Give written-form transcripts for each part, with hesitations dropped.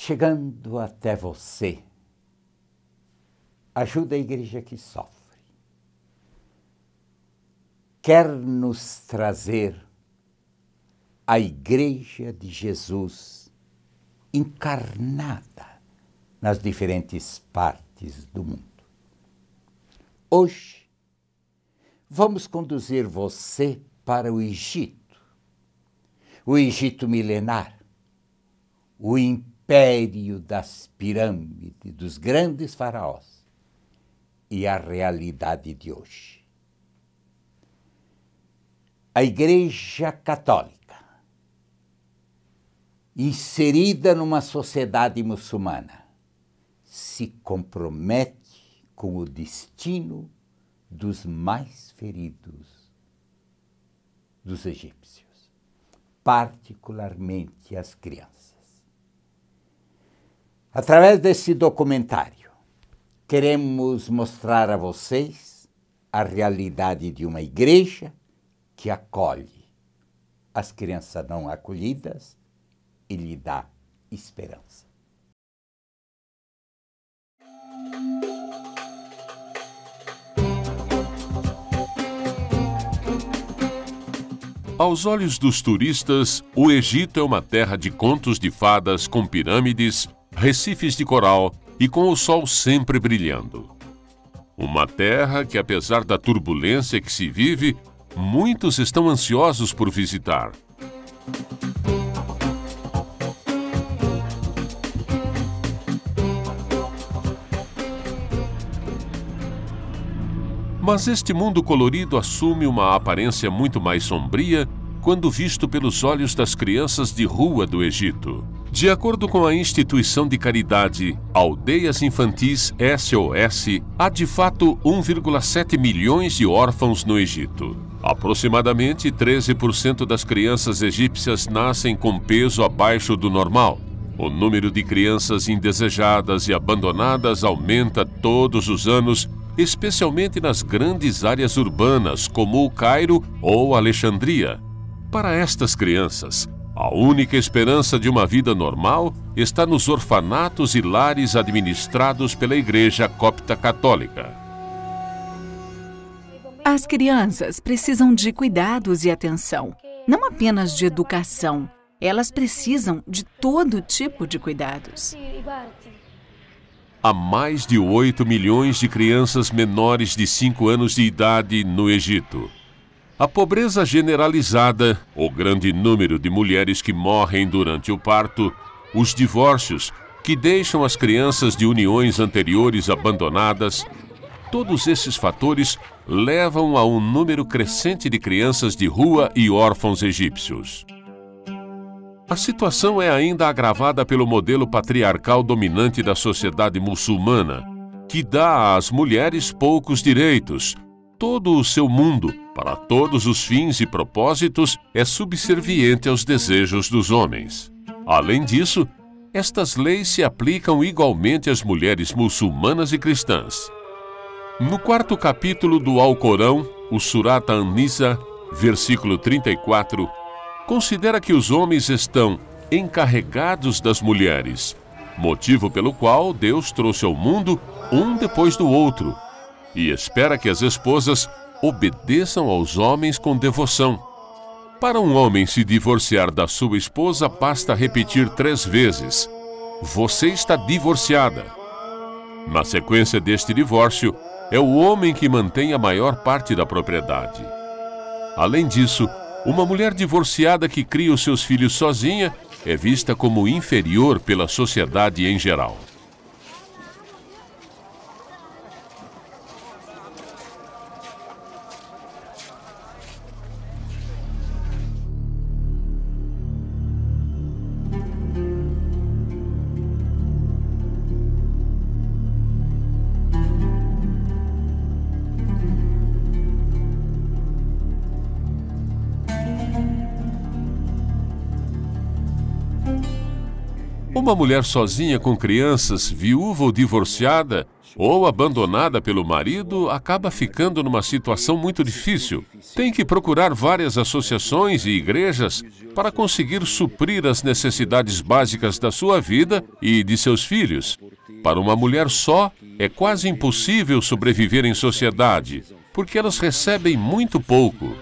chegando até você, ajuda a igreja que sofre. Quer nos trazer a Igreja de Jesus encarnada nas diferentes partes do mundo. Hoje, vamos conduzir você para o Egito milenar, o império das pirâmides, dos grandes faraós e a realidade de hoje. A Igreja Católica, inserida numa sociedade muçulmana, se compromete com o destino dos mais feridos dos egípcios, particularmente as crianças. Através desse documentário, queremos mostrar a vocês a realidade de uma igreja que acolhe as crianças não acolhidas e lhe dá esperança. Aos olhos dos turistas, o Egito é uma terra de contos de fadas com pirâmides, recifes de coral e com o sol sempre brilhando. Uma terra que, apesar da turbulência que se vive, muitos estão ansiosos por visitar. Mas este mundo colorido assume uma aparência muito mais sombria quando visto pelos olhos das crianças de rua do Egito. De acordo com a instituição de caridade Aldeias Infantis SOS, há de fato 1,7 milhões de órfãos no Egito. Aproximadamente 13% das crianças egípcias nascem com peso abaixo do normal. O número de crianças indesejadas e abandonadas aumenta todos os anos, especialmente nas grandes áreas urbanas, como o Cairo ou Alexandria. Para estas crianças, a única esperança de uma vida normal está nos orfanatos e lares administrados pela Igreja Copta Católica. As crianças precisam de cuidados e atenção, não apenas de educação. Elas precisam de todo tipo de cuidados. Há mais de 8 milhões de crianças menores de 5 anos de idade no Egito. A pobreza generalizada, o grande número de mulheres que morrem durante o parto, os divórcios, que deixam as crianças de uniões anteriores abandonadas, todos esses fatores levam a um número crescente de crianças de rua e órfãos egípcios. A situação é ainda agravada pelo modelo patriarcal dominante da sociedade muçulmana, que dá às mulheres poucos direitos. Todo o seu mundo, para todos os fins e propósitos, é subserviente aos desejos dos homens. Além disso, estas leis se aplicam igualmente às mulheres muçulmanas e cristãs. No 4º capítulo do Alcorão, o Surat An-Nisa, versículo 34, considera que os homens estão encarregados das mulheres, motivo pelo qual Deus trouxe ao mundo um depois do outro, e espera que as esposas obedeçam aos homens com devoção. Para um homem se divorciar da sua esposa, basta repetir 3 vezes: "Você está divorciada". Na sequência deste divórcio, é o homem que mantém a maior parte da propriedade. Além disso, uma mulher divorciada que cria os seus filhos sozinha é vista como inferior pela sociedade em geral. Uma mulher sozinha com crianças, viúva ou divorciada, ou abandonada pelo marido, acaba ficando numa situação muito difícil. Tem que procurar várias associações e igrejas para conseguir suprir as necessidades básicas da sua vida e de seus filhos. Para uma mulher só, é quase impossível sobreviver em sociedade, porque elas recebem muito pouco.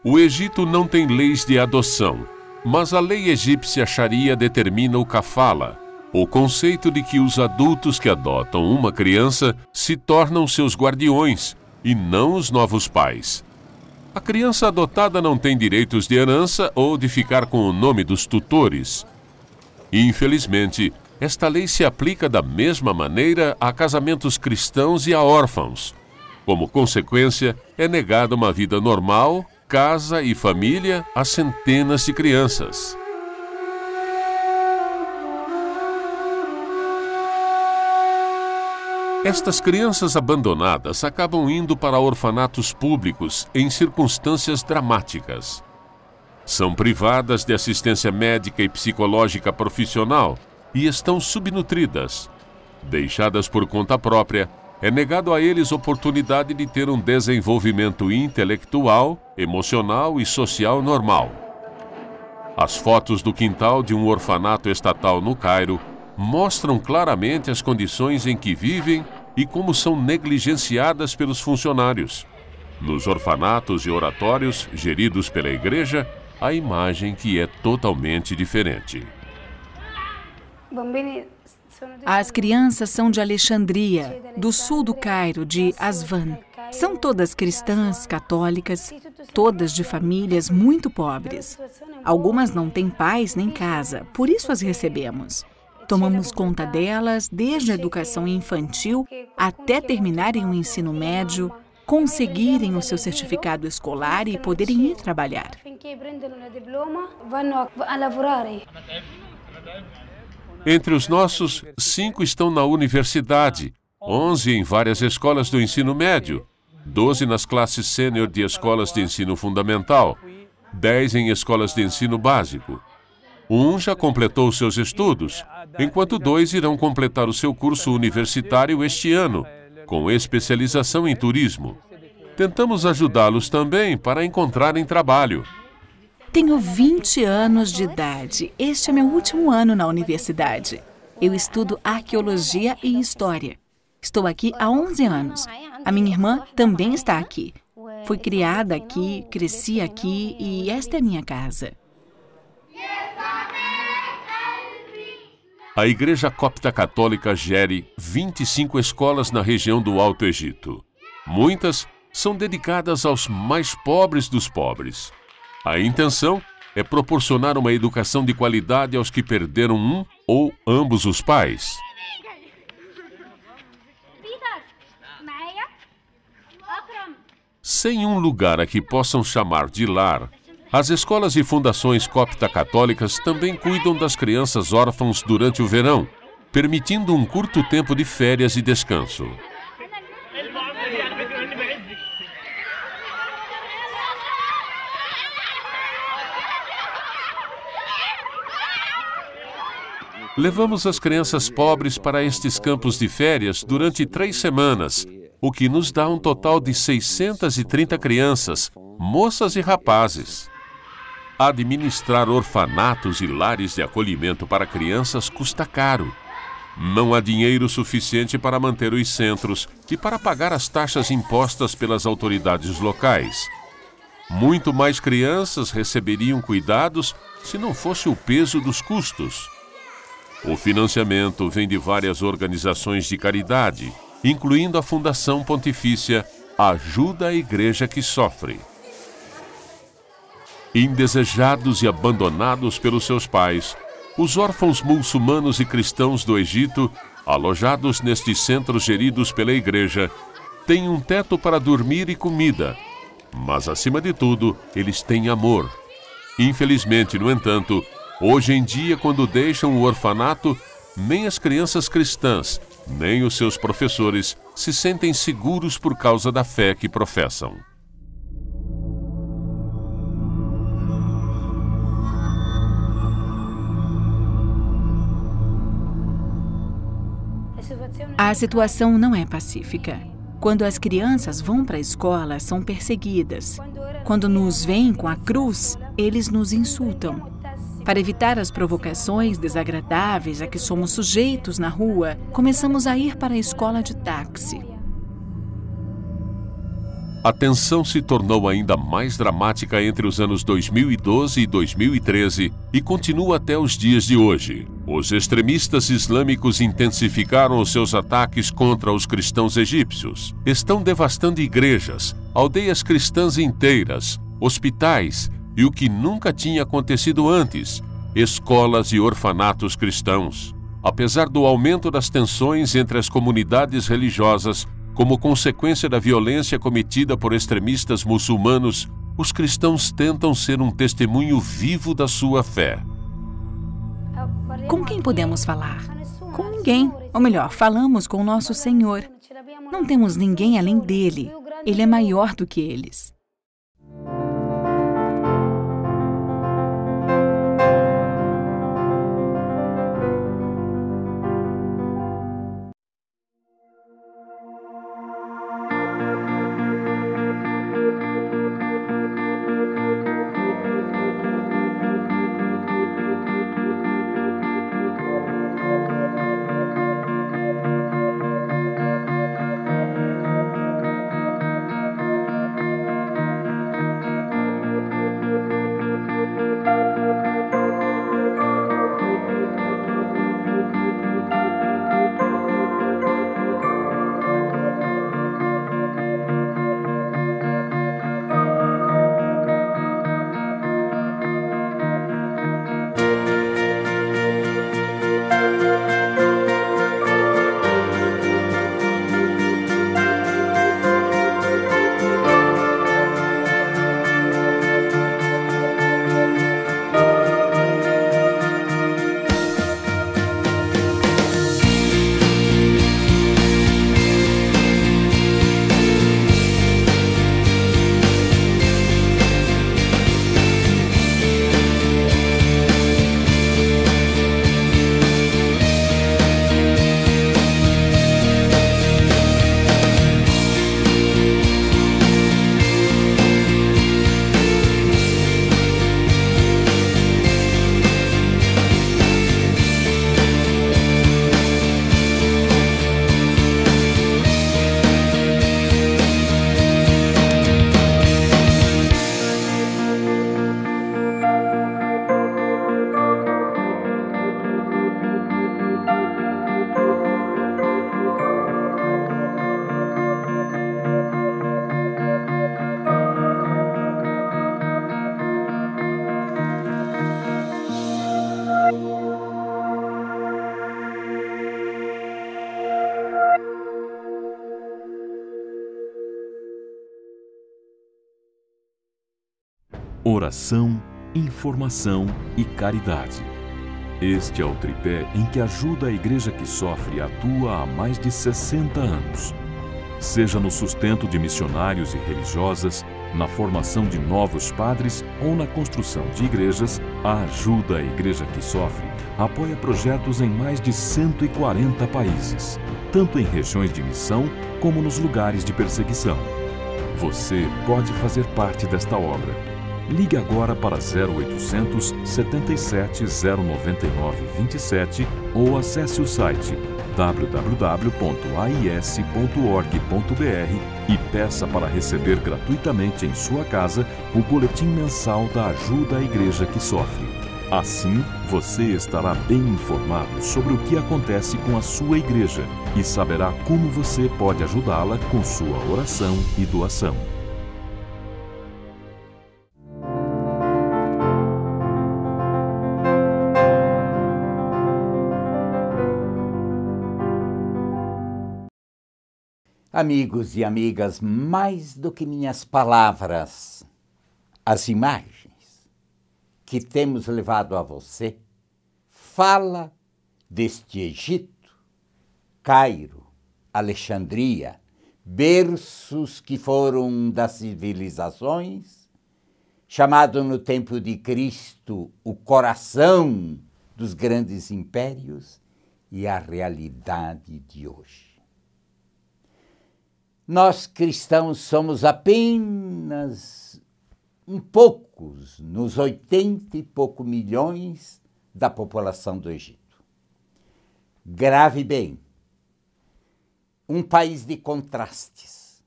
O Egito não tem leis de adoção, mas a lei egípcia Sharia determina o kafala, o conceito de que os adultos que adotam uma criança se tornam seus guardiões e não os novos pais. A criança adotada não tem direitos de herança ou de ficar com o nome dos tutores. Infelizmente, esta lei se aplica da mesma maneira a casamentos cristãos e a órfãos. Como consequência, é negada uma vida normal casa e família a centenas de crianças. Estas crianças abandonadas acabam indo para orfanatos públicos em circunstâncias dramáticas. São privadas de assistência médica e psicológica profissional e estão subnutridas. Deixadas por conta própria, é negado a eles oportunidade de ter um desenvolvimento intelectual, emocional e social normal. As fotos do quintal de um orfanato estatal no Cairo mostram claramente as condições em que vivem e como são negligenciadas pelos funcionários. Nos orfanatos e oratórios geridos pela igreja, a imagem que é totalmente diferente. As crianças são de Alexandria, do sul do Cairo, de Aswan. São todas cristãs, católicas, todas de famílias muito pobres. Algumas não têm pais nem casa, por isso as recebemos. Tomamos conta delas desde a educação infantil até terminarem o ensino médio, conseguirem o seu certificado escolar e poderem ir trabalhar. Entre os nossos, 5 estão na universidade, 11 em várias escolas do ensino médio, 12 nas classes sênior de escolas de ensino fundamental, 10 em escolas de ensino básico. Um já completou seus estudos, enquanto 2 irão completar o seu curso universitário este ano, com especialização em turismo. Tentamos ajudá-los também para encontrarem trabalho. Tenho 20 anos de idade. Este é meu último ano na universidade. Eu estudo arqueologia e história. Estou aqui há 11 anos. A minha irmã também está aqui. Fui criada aqui, cresci aqui e esta é minha casa. A Igreja Copta Católica gere 25 escolas na região do Alto Egito. Muitas são dedicadas aos mais pobres dos pobres. A intenção é proporcionar uma educação de qualidade aos que perderam um ou ambos os pais. Sem um lugar a que possam chamar de lar, as escolas e fundações copta católicas também cuidam das crianças órfãos durante o verão, permitindo um curto tempo de férias e descanso. Levamos as crianças pobres para estes campos de férias durante 3 semanas, o que nos dá um total de 630 crianças, moças e rapazes. Administrar orfanatos e lares de acolhimento para crianças custa caro. Não há dinheiro suficiente para manter os centros e para pagar as taxas impostas pelas autoridades locais. Muito mais crianças receberiam cuidados se não fosse o peso dos custos. O financiamento vem de várias organizações de caridade, incluindo a Fundação Pontifícia Ajuda a Igreja que Sofre. Indesejados e abandonados pelos seus pais, os órfãos muçulmanos e cristãos do Egito, alojados nestes centros geridos pela Igreja, têm um teto para dormir e comida. Mas, acima de tudo, eles têm amor. Infelizmente, no entanto, hoje em dia, quando deixam o orfanato, nem as crianças cristãs, nem os seus professores se sentem seguros por causa da fé que professam. A situação não é pacífica. Quando as crianças vão para a escola, são perseguidas. Quando nos veem com a cruz, eles nos insultam. Para evitar as provocações desagradáveis a que somos sujeitos na rua, começamos a ir para a escola de táxi. A tensão se tornou ainda mais dramática entre os anos 2012 e 2013 e continua até os dias de hoje. Os extremistas islâmicos intensificaram os seus ataques contra os cristãos egípcios. Estão devastando igrejas, aldeias cristãs inteiras, hospitais e o que nunca tinha acontecido antes, escolas e orfanatos cristãos. Apesar do aumento das tensões entre as comunidades religiosas, como consequência da violência cometida por extremistas muçulmanos, os cristãos tentam ser um testemunho vivo da sua fé. Com quem podemos falar? Com ninguém. Ou melhor, falamos com o nosso Senhor. Não temos ninguém além dele. Ele é maior do que eles. Oração, informação e caridade. Este é o tripé em que ajuda a Igreja que Sofre atua há mais de 60 anos. Seja no sustento de missionários e religiosas, na formação de novos padres ou na construção de igrejas, a Ajuda a Igreja que Sofre apoia projetos em mais de 140 países, tanto em regiões de missão como nos lugares de perseguição. Você pode fazer parte desta obra. Ligue agora para 0800 77 099 27 ou acesse o site www.ais.org.br e peça para receber gratuitamente em sua casa o boletim mensal da Ajuda à Igreja que Sofre. Assim, você estará bem informado sobre o que acontece com a sua igreja e saberá como você pode ajudá-la com sua oração e doação. Amigos e amigas, mais do que minhas palavras, as imagens que temos levado a você fala deste Egito, Cairo, Alexandria, berços que foram das civilizações, chamado no tempo de Cristo o coração dos grandes impérios e a realidade de hoje. Nós cristãos somos apenas poucos nos 80 e pouco milhões da população do Egito. Grave bem, um país de contrastes,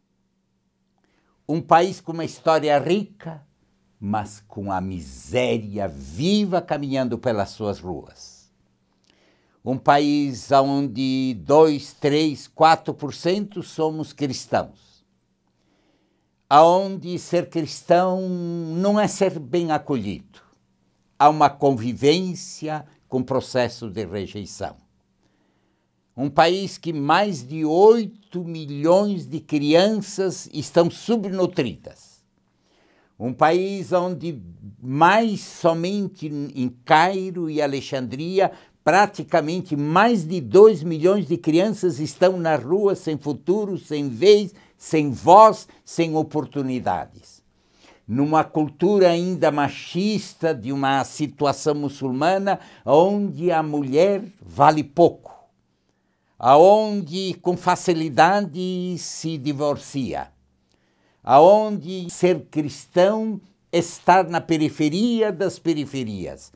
um país com uma história rica, mas com a miséria viva caminhando pelas suas ruas. Um país onde 2, 3, 4% somos cristãos. Onde ser cristão não é ser bem acolhido. Há uma convivência com processo de rejeição. Um país que mais de 8 milhões de crianças estão subnutridas. um país onde mais somente em Cairo e Alexandria, praticamente mais de 2 milhões de crianças estão na rua sem futuro, sem vez, sem voz, sem oportunidades. Numa cultura ainda machista, de uma situação muçulmana, onde a mulher vale pouco, aonde com facilidade se divorcia, aonde ser cristão é estar na periferia das periferias.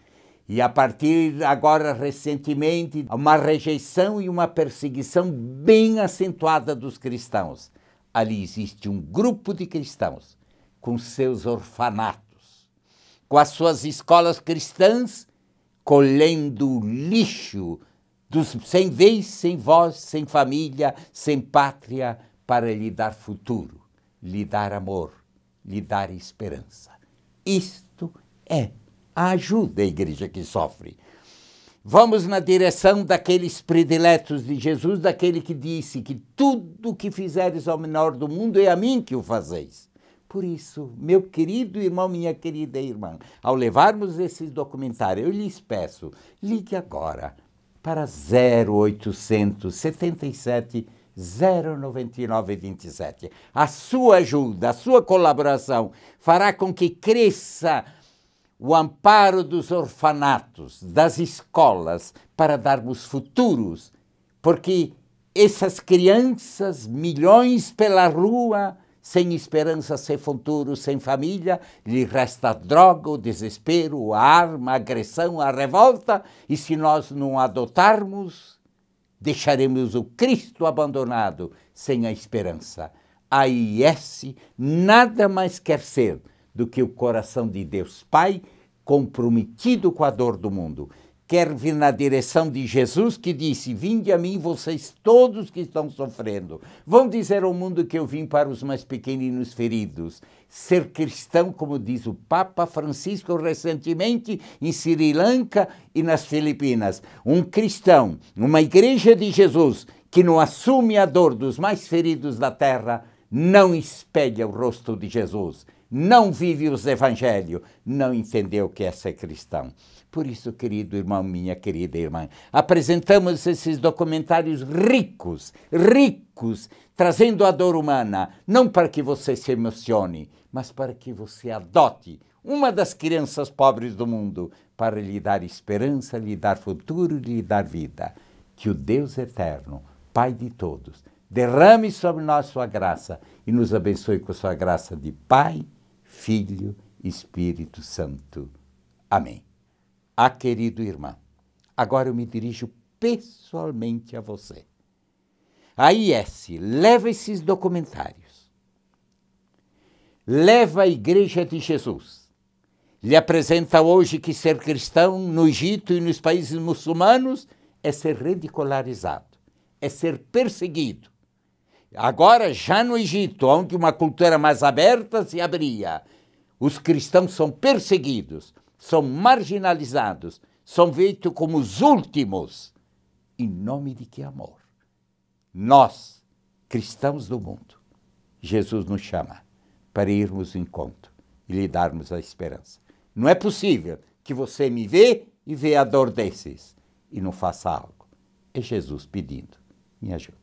E a partir agora, recentemente, uma rejeição e uma perseguição bem acentuada dos cristãos. Ali existe um grupo de cristãos com seus orfanatos, com as suas escolas cristãs, colhendo lixo dos sem vez, sem voz, sem família, sem pátria, para lhe dar futuro, lhe dar amor, lhe dar esperança. Isto é a ajuda à igreja que sofre. Vamos na direção daqueles prediletos de Jesus, daquele que disse que tudo o que fizeres ao menor do mundo é a mim que o fazeis. Por isso, meu querido irmão, minha querida irmã, ao levarmos esse documentário, eu lhes peço, ligue agora para 0800 77 099 27. A sua ajuda, a sua colaboração fará com que cresça o amparo dos orfanatos, das escolas, para darmos futuros, porque essas crianças, milhões pela rua, sem esperança, sem futuro, sem família, lhe resta a droga, o desespero, a arma, a agressão, a revolta, e se nós não adotarmos, deixaremos o Cristo abandonado, sem a esperança. A IS nada mais quer ser do que o coração de Deus Pai, comprometido com a dor do mundo. Quer vir na direção de Jesus, que disse: vinde a mim, vocês todos que estão sofrendo. Vão dizer ao mundo que eu vim para os mais pequeninos feridos. Ser cristão, como diz o Papa Francisco recentemente, em Sri Lanka e nas Filipinas. Um cristão, uma igreja de Jesus, que não assume a dor dos mais feridos da terra, não espelha o rosto de Jesus, não vive os evangelhos, não entendeu o que é ser cristão. Por isso, querido irmão, minha querida irmã, apresentamos esses documentários ricos, trazendo a dor humana, não para que você se emocione, mas para que você adote uma das crianças pobres do mundo, para lhe dar esperança, lhe dar futuro, lhe dar vida. Que o Deus eterno, Pai de todos, derrame sobre nós sua graça e nos abençoe com sua graça de Pai, Filho e Espírito Santo. Amém. Ah, querido irmão, agora eu me dirijo pessoalmente a você. A IS leva esses documentários, leva a Igreja de Jesus, lhe apresenta hoje que ser cristão no Egito e nos países muçulmanos é ser ridicularizado, é ser perseguido. Agora, já no Egito, onde uma cultura mais aberta se abria, os cristãos são perseguidos, são marginalizados, são vistos como os últimos. Em nome de que amor? Nós, cristãos do mundo, Jesus nos chama para irmos ao encontro e lhe darmos a esperança. Não é possível que você me vê e vê a dor desses e não faça algo. É Jesus pedindo, me ajude.